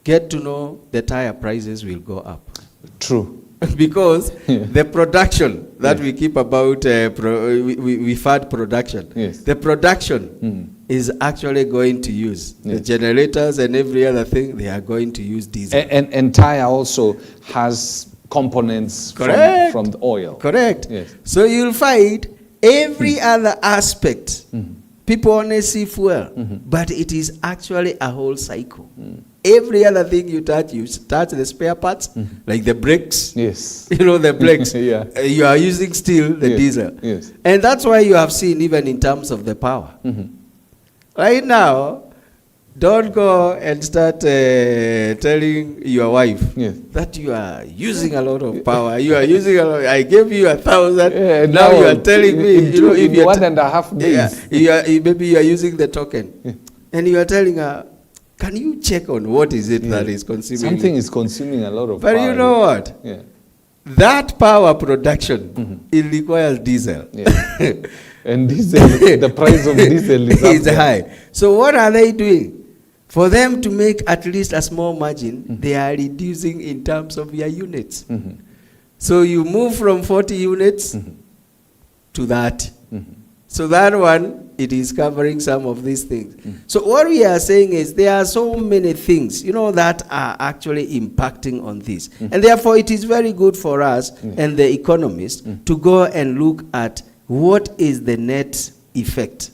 [SPEAKER 1] get to know the tire prices will go up.
[SPEAKER 2] True.
[SPEAKER 1] Because the production that we keep about, we've had production.
[SPEAKER 2] Yes.
[SPEAKER 1] The production is actually going to use the generators and every other thing, they are going to use diesel.
[SPEAKER 2] And tire also has components from the oil.
[SPEAKER 1] Correct.
[SPEAKER 2] Yes.
[SPEAKER 1] So you'll find every other aspect, people only see fuel, but it is actually a whole cycle. Every other thing you touch the spare parts, like the brakes.
[SPEAKER 2] Yes.
[SPEAKER 1] The brakes. You are using still the diesel.
[SPEAKER 2] Yes.
[SPEAKER 1] And that's why you have seen even in terms of the power. Right now, don't go and start telling your wife that you are using a lot of power. You are using a lot. I gave you 1,000. Now you are telling me,
[SPEAKER 2] in 1.5 days.
[SPEAKER 1] Maybe you are using the token. And you are telling her, can you check on what is it that is consuming?
[SPEAKER 2] Something is consuming a lot of power.
[SPEAKER 1] But you know what? That power production, it requires diesel.
[SPEAKER 2] And diesel, the price of diesel is
[SPEAKER 1] high. So what are they doing? For them to make at least a small margin, they are reducing in terms of their units. So you move from 40 units to that. So that one, it is covering some of these things. So what we are saying is there are so many things, that are actually impacting on this. And therefore, it is very good for us and the economists to go and look at what is the net effect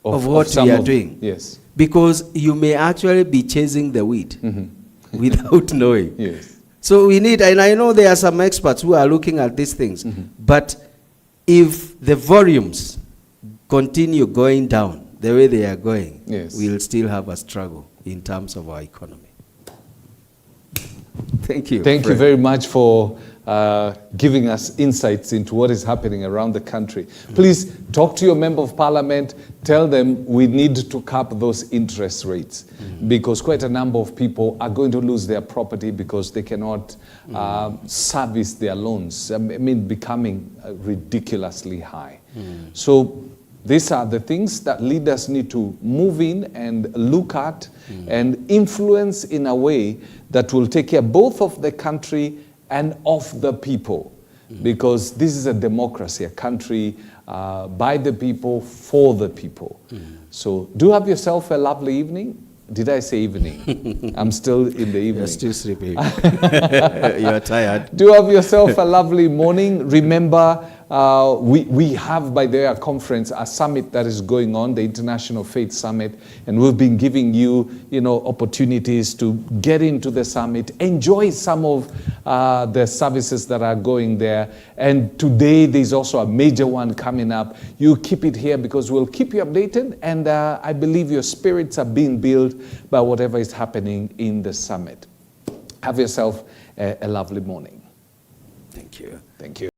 [SPEAKER 1] of what we are doing.
[SPEAKER 2] Yes.
[SPEAKER 1] Because you may actually be chasing the weed without knowing.
[SPEAKER 2] Yes.
[SPEAKER 1] So we need, and I know there are some experts who are looking at these things, but if the volumes continue going down the way they are going, we'll still have a struggle in terms of our economy. Thank you.
[SPEAKER 2] Thank you very much for giving us insights into what is happening around the country. Please talk to your member of parliament. Tell them we need to cap those interest rates because quite a number of people are going to lose their property because they cannot service their loans. I mean, becoming ridiculously high. So these are the things that leaders need to move in and look at and influence in a way that will take care both of the country and of the people. Because this is a democracy, a country by the people, for the people. So do have yourself a lovely evening. Did I say evening? I'm still in the evening.
[SPEAKER 1] You're still sleeping. You're tired.
[SPEAKER 2] Do have yourself a lovely morning. Remember, we have, by the way, a conference, a summit that is going on, the International Faith Summit, and we've been giving you, opportunities to get into the summit, enjoy some of the services that are going there. And today, there's also a major one coming up. You keep it here because we'll keep you updated, and I believe your spirits are being built by whatever is happening in the summit. Have yourself a lovely morning.
[SPEAKER 1] Thank you.
[SPEAKER 2] Thank you.